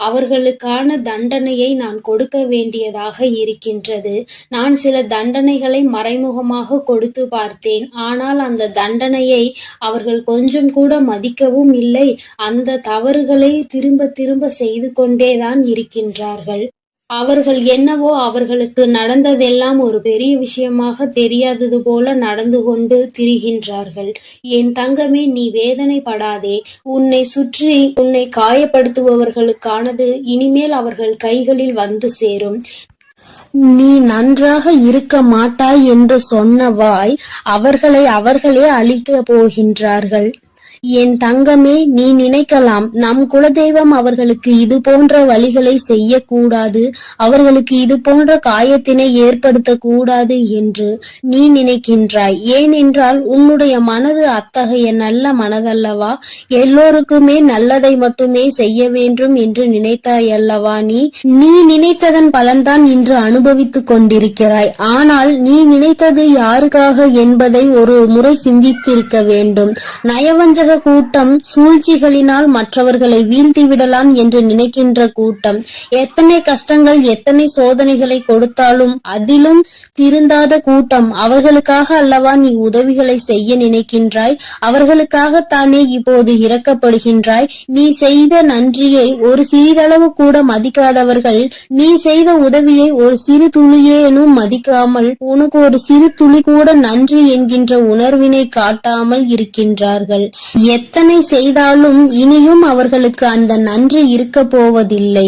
அவர்களுக்கான தண்டனையை நான் கொடுக்க வேண்டியதாக இருக்கின்றது. நான் சில தண்டனைகளை மறைமுகமாக கொடுத்து பார்த்தேன். ஆனால் அந்த தண்டனையை அவர்கள் கொஞ்சம் கூட மதிக்கவும் இல்லை. அந்த தவறுகளை திரும்ப திரும்ப செய்து கொண்டேதான் இருக்கின்றார்கள். அவர்கள் என்னவோ அவர்களுக்கு நடந்ததெல்லாம் ஒரு பெரிய விஷயமாக தெரியாதது போல நடந்து கொண்டு திரிகின்றார்கள். என் தங்கமே, நீ வேதனைப்படாதே. உன்னை சுற்றி உன்னை காயப்படுத்துபவர்களுக்கானது இனிமேல் அவர்கள் கைகளில் வந்து சேரும். நீ நன்றாக இருக்க மாட்டாய் என்று சொன்ன வாய் அவர்களே அழிக்கப் போகின்றார்கள். என் தங்கமே, நீ நினைக்கலாம் நம் குலதெய்வம் அவர்களுக்கு இது போன்ற வழிகளை செய்யக்கூடாது, அவர்களுக்கு இது போன்ற காயத்தினை ஏற்படுத்த கூடாது என்று நீ நினைக்கின்றாய். ஏனென்றால் உன்னுடைய மனது அத்தகைய நல்ல மனதல்லவா? எல்லோருக்குமே நல்லதை மட்டுமே செய்ய வேண்டும் என்று நினைத்தாய் அல்லவா? நீ நினைத்ததன் பலன்தான் இன்று அனுபவித்துக் கொண்டிருக்கிறாய். ஆனால் நீ நினைத்தது யாருக்காக என்பதை ஒரு முறை சிந்தித்திருக்க வேண்டும். நயவஞ்சக கூட்டம், சூழ்ச்சிகளினால் மற்றவர்களை வீழ்த்திவிடலாம் என்று நினைக்கின்ற கூட்டம், எத்தனை கஷ்டங்கள் எத்தனை சோதனைகளை கொடுத்தாலும் அதிலும் திருந்தாத கூட்டம். அவர்களுக்காக அல்லவா நீ உதவிகளை செய்ய நினைக்கின்றாய்? அவர்களுக்காகத்தானே இப்போது இறக்கப்படுகின்றாய்? நீ செய்த நன்றியை ஒரு சிறிதளவு கூட மதிக்காதவர்கள் நீ செய்த உதவியை ஒரு சிறு துளியேனும் மதிக்காமல் உனக்கு ஒரு சிறு துளி கூட நன்றி என்கின்ற உணர்வினை காட்டாமல் இருக்கின்றார்கள். எத்தனை செய்தாலும் இனியும் அவர்களுக்கு அந்த நன்றி இருக்க போவதில்லை.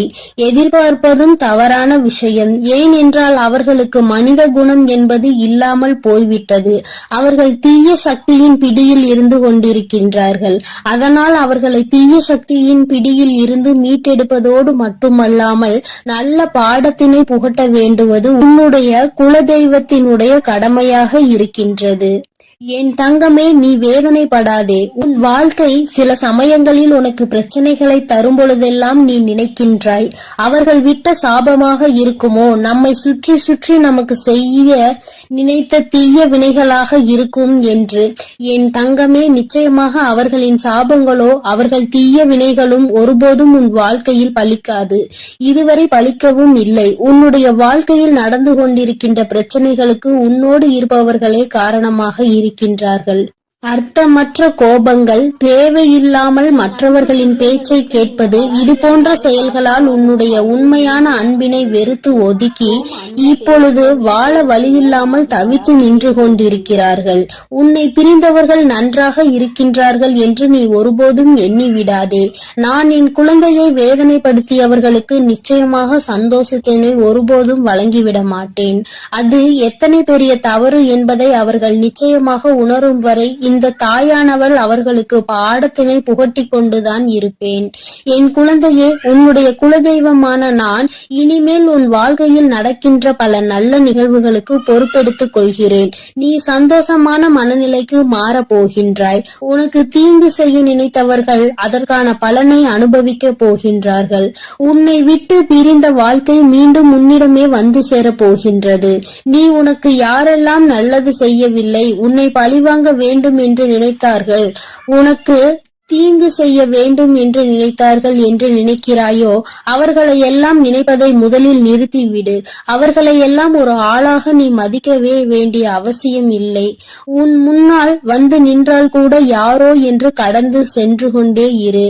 எதிர்பார்ப்பதும் தவறான விஷயம். ஏனென்றால் அவர்களுக்கு மனித குணம் என்பது இல்லாமல் போய்விட்டது. அவர்கள் தீய சக்தியின் பிடியில் இருந்து கொண்டிருக்கின்றார்கள். அதனால் அவர்களை தீய சக்தியின் பிடியில் இருந்து மீட்டெடுப்பதோடு மட்டுமல்லாமல் நல்ல பாடத்தினை புகட்ட வேண்டுவது உன்னுடைய குலதெய்வத்தினுடைய கடமையாக இருக்கின்றது. என் தங்கமே, நீ வேதனைப்படாதே. உன் வாழ்க்கை சில சமயங்களில் உனக்கு பிரச்சனைகளை தரும் பொழுதெல்லாம் நீ நினைக்கின்றாய், அவர்கள் விட்ட சாபமாக இருக்குமோ, நம்மை சுற்றி சுற்றி நமக்கு செய்ய நினைத்த தீய வினைகளாக இருக்கும் என்று. என் தங்கமே, நிச்சயமாக அவர்களின் சாபங்களோ அவர்கள் தீய வினைகளும் ஒருபோதும் உன் வாழ்க்கையில் பலிக்காது. இதுவரை பலிக்கவும் இல்லை. உன்னுடைய வாழ்க்கையில் நடந்து கொண்டிருக்கின்ற பிரச்சனைகளுக்கு உன்னோடு இருப்பவர்களே காரணமாக இருக்கின்றார்கள். அர்த்தமற்ற கோபங்கள், தேவையில்லாமல் மற்றவர்களின் பேச்சை கேட்பது, இது போன்ற செயல்களால் உன்னுடைய உண்மையான அன்பினை வெறுத்து ஒதுக்கி இப்பொழுது வாழ வழியில்லாமல் தவித்து நின்று கொண்டிருக்கிறார்கள். உன்னை பிரிந்தவர்கள் நன்றாக இருக்கின்றார்கள் என்று நீ ஒருபோதும் எண்ணி விடாதே. நான் என் குழந்தையை வேதனைப்படுத்தியவர்களுக்கு நிச்சயமாக சந்தோஷத்தினை ஒருபோதும் வழங்கிவிட மாட்டேன். அது எத்தனை பெரிய தவறு என்பதை அவர்கள் நிச்சயமாக உணரும் வரை இந்த தாயானவள் அவர்களுக்கு பாடத்தினை புகட்டி கொண்டுதான் இருப்பேன். என் குழந்தையே, உன்னுடைய குலதெய்வமான நான் இனிமேல் உன் வாழ்க்கையில் நடக்கின்ற பல நல்ல நிகழ்வுகளுக்கு பொறுப்பெடுத்துக் கொள்கிறேன். நீ சந்தோஷமான மனநிலைக்கு மாற போகின்றாய். உனக்கு தீங்கு செய்ய நினைத்தவர்கள் அதற்கான பலனை அனுபவிக்க போகின்றார்கள். உன்னை விட்டு பிரிந்த வாழ்க்கை மீண்டும் உன்னிடமே வந்து சேர போகின்றது. நீ உனக்கு யாரெல்லாம் நல்லது செய்யவில்லை, உன்னை பழிவாங்க வேண்டும் என்று நினைத்தார்கள், உனக்கு தீங்கு செய்ய வேண்டும் என்று நினைத்தார்கள் என்று நினைக்கிறாயோ, அவர்களை எல்லாம் நினைப்பதை முதலில் நிறுத்திவிடு. அவர்களை எல்லாம் ஒரு ஆளாக நீ மதிக்கவே வேண்டிய அவசியம் இல்லை. உன் முன்னால் வந்து நின்றால் கூட யாரோ என்று கடந்து சென்று கொண்டே இரு.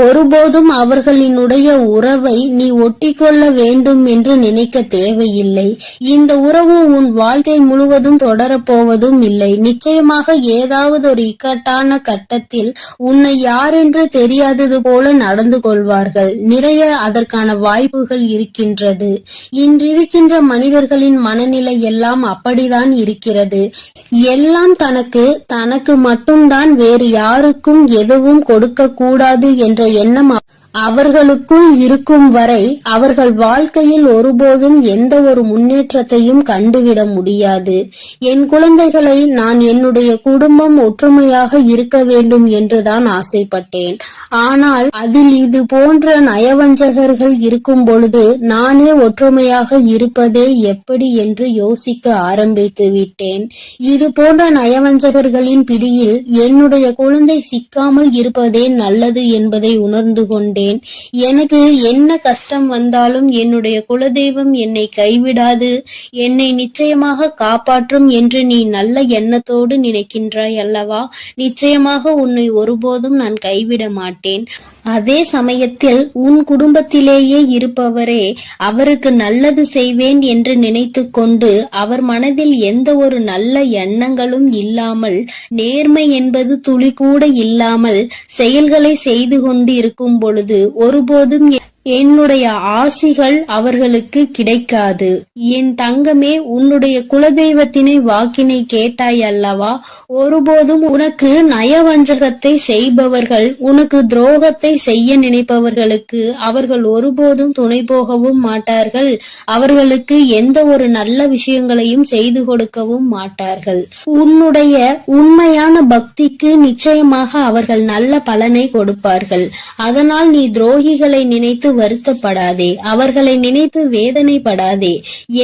ஒருபோதும் அவர்களினுடைய உறவை நீ ஒட்டிக்கொள்ள வேண்டும் என்று நினைக்க தேவையில்லை. இந்த உறவு உன் வாழ்க்கை முழுவதும் தொடரப்போவதும் இல்லை. நிச்சயமாக ஏதாவது ஒரு இக்கட்டான கட்டத்தில் உன்னை யாரென்று தெரியாதது போல நடந்து கொள்வார்கள். நிறைய அதற்கான வாய்ப்புகள் இருக்கின்றது. இன்றிருக்கின்ற மனிதர்களின் மனநிலை எல்லாம் அப்படிதான் இருக்கிறது. எல்லாம் தனக்கு மட்டும்தான், வேறு யாருக்கும் எதுவும் கொடுக்க கூடாது என்ற எண்ணம் அவர்களுக்குள் இருக்கும் வரை அவர்கள் வாழ்க்கையில் ஒருபோதும் எந்த ஒரு முன்னேற்றத்தையும் கண்டுவிட முடியாது. என் குழந்தைகளை நான் என்னுடைய குடும்பம் ஒற்றுமையாக இருக்க வேண்டும் என்றுதான் ஆசைப்பட்டேன். ஆனால் அதில் இது போன்ற நயவஞ்சகர்கள் இருக்கும் பொழுது நானே ஒற்றுமையாக இருப்பதே எப்படி என்று யோசிக்க ஆரம்பித்து விட்டேன். இது போன்ற நயவஞ்சகர்களின் பிடியில் என்னுடைய குழந்தை சிக்காமல் இருப்பதே நல்லது என்பதை உணர்ந்து கொண்டேன். எனக்கு என்ன கஷ்டம் வந்தாலும் என்னுடைய குலதெய்வம் என்னை கைவிடாது, என்னை நிச்சயமாக காப்பாற்றும் என்று நீ நல்ல எண்ணத்தோடு நினைக்கின்றாய் அல்லவா? நிச்சயமாக உன்னை ஒருபோதும் நான் கைவிட மாட்டேன். அதே சமயத்தில் உன் குடும்பத்திலேயே இருப்பவரே அவருக்கு நல்லது செய்வேன் என்று நினைத்து கொண்டு அவர் மனதில் எந்த ஒரு நல்ல எண்ணங்களும் இல்லாமல், நேர்மை என்பது துளி கூட இல்லாமல் செயல்களை செய்து கொண்டு இருக்கும் பொழுது ஒருபோதும் என்னுடைய ஆசிகள் அவர்களுக்கு கிடைக்காது. என் தங்கமே, உன்னுடைய குலதெய்வத்தினை வாக்கினை கேட்டாய் அல்லவா? ஒருபோதும் உனக்கு நயவஞ்சகத்தை செய்பவர்கள், உனக்கு துரோகத்தை செய்ய நினைப்பவர்களுக்கு அவர்கள் ஒருபோதும் துணை போகவும் மாட்டார்கள். அவர்களுக்கு எந்த ஒரு நல்ல விஷயங்களையும் செய்து கொடுக்கவும் மாட்டார்கள். உன்னுடைய உண்மையான பக்திக்கு நிச்சயமாக அவர்கள் நல்ல பலனை கொடுப்பார்கள். அதனால் நீ துரோகிகளை நினைத்து வருத்தப்படாதே, அவர்களை நினைத்து வேதனைப்படாதே.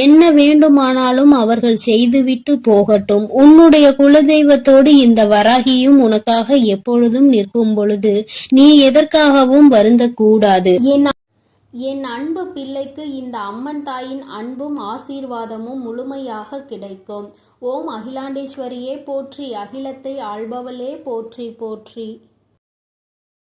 என்ன வேண்டுமானாலும் அவர்கள் செய்துவிட்டு போகட்டும். உன்னுடைய குலதெய்வத்தோடு இந்த வராகியும் உனக்காக எப்பொழுதும் நிற்கும் பொழுது நீ எதற்காகவும் வருந்தக்கூடாது. என் அன்பு பிள்ளைக்கு இந்த அம்மன் தாயின் அன்பும் ஆசீர்வாதமும் முழுமையாக கிடைக்கும். ஓம் அகிலாண்டேஸ்வரியே போற்றி, அகிலத்தை ஆள்பவளே போற்றி போற்றி.